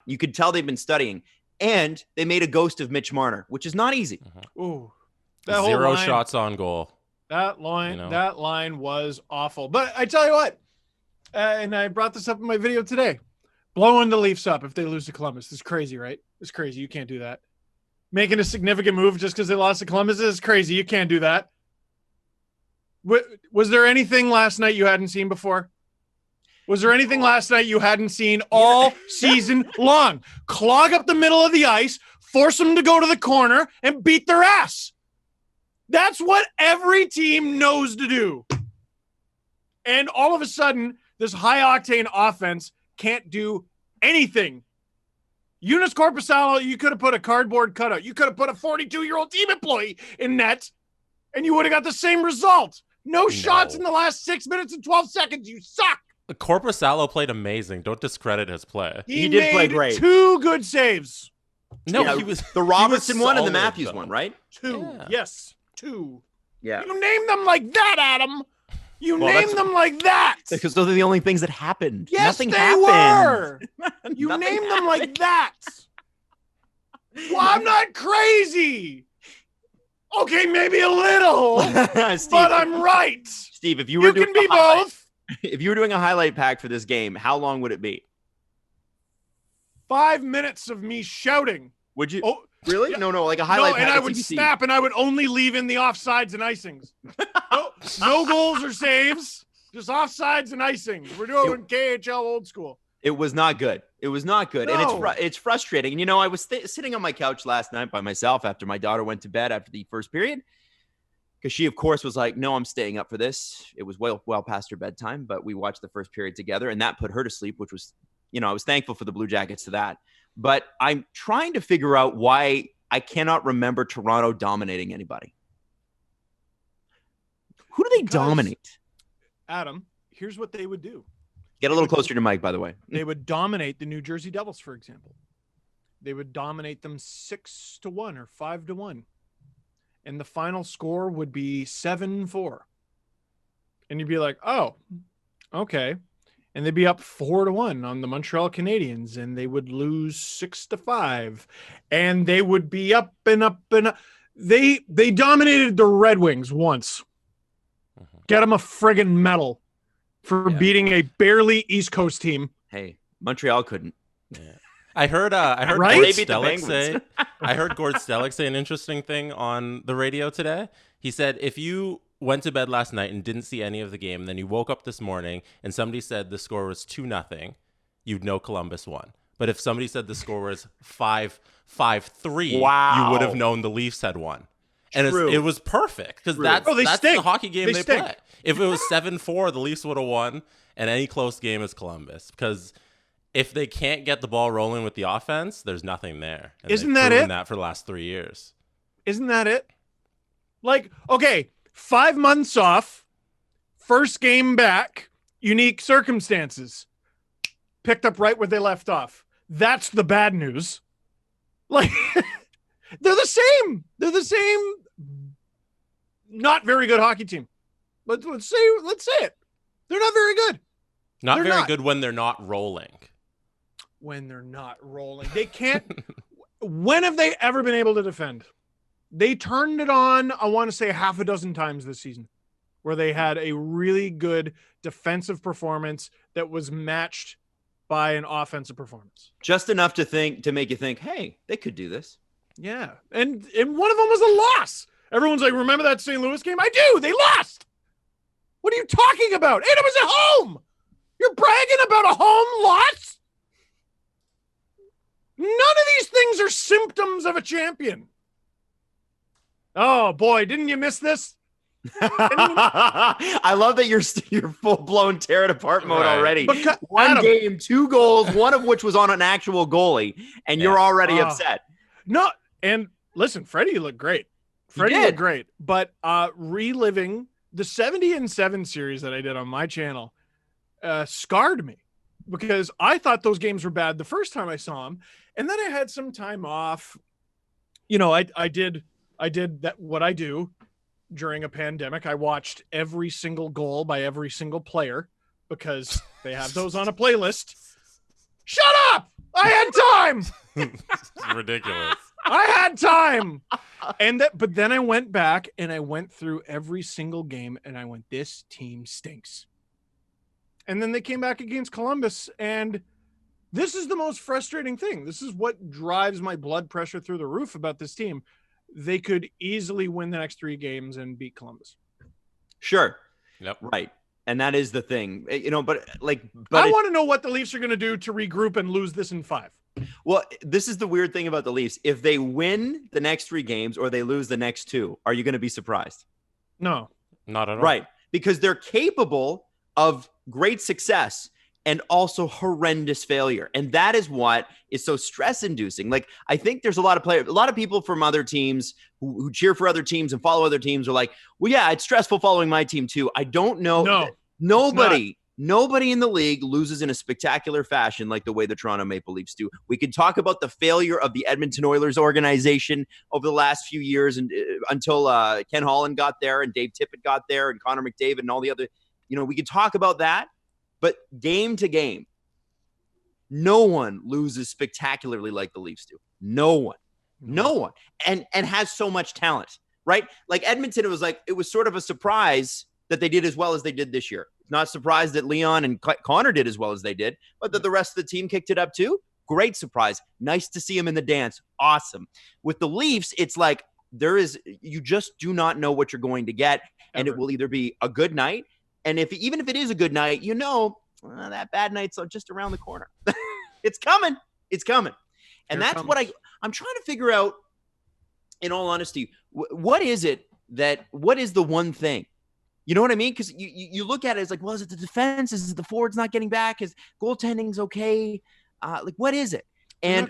You could tell they've been studying. And they made a ghost of Mitch Marner, which is not easy. Ooh, that 0 shots on goal. That line was awful. But I tell you what, and I brought this up in my video today, blowing the Leafs up if they lose to Columbus is crazy, right? It's crazy. You can't do that. Making a significant move just because they lost to Columbus is crazy. You can't do that. Was there anything last night you hadn't seen before? Was there anything last night you hadn't seen all season long? Clog up the middle of the ice, force them to go to the corner, and beat their ass. That's what every team knows to do. And all of a sudden, this high-octane offense can't do anything. Eunice Korpisalo, you could have put a cardboard cutout. You could have put a 42-year-old team employee in net, and you would have got the same result. No shots in the last 6 minutes and 12 seconds. You suck. Korpisalo played amazing. Don't discredit his play. He did play great. 2 good saves. No, he was the Robertson one and the solid, Matthews though. one, right? 2. Yeah. Yes, 2. Yeah. You name them like that, Adam. You name them like that. Because those are the only things that happened. Yes, Nothing they happened. were. You Nothing name them happened. like that. Well, I'm not crazy. Okay, maybe a little, Steve, but I'm right. Steve, if you were You doing can be a highlight- both. if you were doing a highlight pack for this game, how long would it be? 5 minutes of me shouting. Would you? Oh, really? yeah. No, like a highlight No, pack. and I at would CBC. snap, and I would only leave in the offsides and icings. No goals or saves, just offsides and icings. We're doing KHL old school. It was not good. It was not good. And No. it's frustrating. And, I was sitting on my couch last night by myself after my daughter went to bed after the first period. Because she, of course, was like, no, I'm staying up for this. It was well past her bedtime, but we watched the first period together, and that put her to sleep, which was, I was thankful for the Blue Jackets to that. But I'm trying to figure out why I cannot remember Toronto dominating anybody. Who do they dominate? Adam, here's what they would do. Get a little closer to Mike, by the way. They would dominate the New Jersey Devils, for example. They would dominate them 6-1 or 5-1. And the final score would be 7-4. And you'd be like, oh, okay. And they'd be up 4-1 on the Montreal Canadiens, and they would lose 6-5. And they would be up and up and up. They dominated the Red Wings once. Get them a friggin' medal for beating a barely East Coast team. Hey, Montreal couldn't. Yeah. I heard Right? Gord They beat the Stellick Penguins. I heard Gord Stellick say an interesting thing on the radio today. He said, if you went to bed last night and didn't see any of the game, then you woke up this morning and somebody said the score was 2-0, you'd know Columbus won. But if somebody said the score was 5-3, Wow. you would have known the Leafs had won. And it was perfect because that's stink. the hockey game they stink. play. If it was 7-4, the Leafs would have won, and any close game is Columbus. Because if they can't get the ball rolling with the offense, there's nothing there. And Isn't they've that proven it? that for the last 3 years. Isn't that it? Like, okay, 5 months off, first game back, unique circumstances. Picked up right where they left off. That's the bad news. Like, they're the same. They're the same not very good hockey team. Let's say it. They're not very good. They're very good when they're not rolling. When they're not rolling. They can't. When have they ever been able to defend? They turned it on, I want to say, half a dozen times this season, where they had a really good defensive performance that was matched by an offensive performance. Just enough to make you think, hey, they could do this. Yeah. And one of them was a loss. Everyone's like, remember that St. Louis game? I do. They lost. What are you talking about? And it was at home. You're bragging about a home loss? None of these things are symptoms of a champion. Oh, boy. Didn't you miss this? I love that you're full-blown tear it apart mode already. One Adam, game, 2 goals, one of which was on an actual goalie, and you're already upset. No, and listen, Freddie looked great. Freddie looked great. But reliving the 70-7 series that I did on my channel scarred me because I thought those games were bad the first time I saw them. And then I had some time off. I did that what I do during a pandemic. I watched every single goal by every single player because they have those on a playlist. Shut up! I had time. It's ridiculous. I had time. But then I went back and I went through every single game and I went, this team stinks. And then they came back against Columbus, and this is the most frustrating thing. This is what drives my blood pressure through the roof about this team. They could easily win the next 3 games and beat Columbus. Sure. Yep. Right. And that is the thing, but I want to know what the Leafs are going to do to regroup and lose this in 5. Well, this is the weird thing about the Leafs. If they win the next 3 games or they lose the next 2, are you going to be surprised? No. Not at all. Right. Because they're capable of great success and also horrendous failure. And that is what is so stress inducing. Like, I think there's a lot of people from other teams who cheer for other teams and follow other teams are like, well, yeah, it's stressful following my team too. I don't know. No, Nobody in the league loses in a spectacular fashion like the way the Toronto Maple Leafs do. We can talk about the failure of the Edmonton Oilers organization over the last few years and until Ken Holland got there and Dave Tippett got there and Connor McDavid and all the other, we could talk about that. But game to game, no one loses spectacularly like the Leafs do. No one. And has so much talent, right? Like Edmonton, it was sort of a surprise that they did as well as they did this year. Not surprised that Leon and Connor did as well as they did, but that the rest of the team kicked it up too. Great surprise. Nice to see him in the dance. Awesome. With the Leafs, it's like you just do not know what you're going to get. And it will either be a good night. And even if it is a good night, that bad night's just around the corner. It's coming. And that's what I'm trying to figure out, in all honesty. What is the one thing? You know what I mean? Because you look at it as like, well, is it the defense? Is it the forwards not getting back? Is goaltending's okay? What is it? And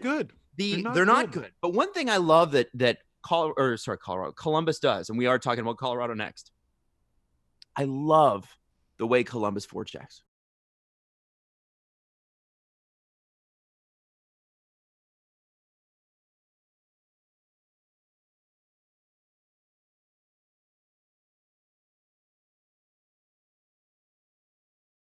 they're not good. But one thing I love that Columbus does, and we are talking about Colorado next. I love the way Columbus forechecks.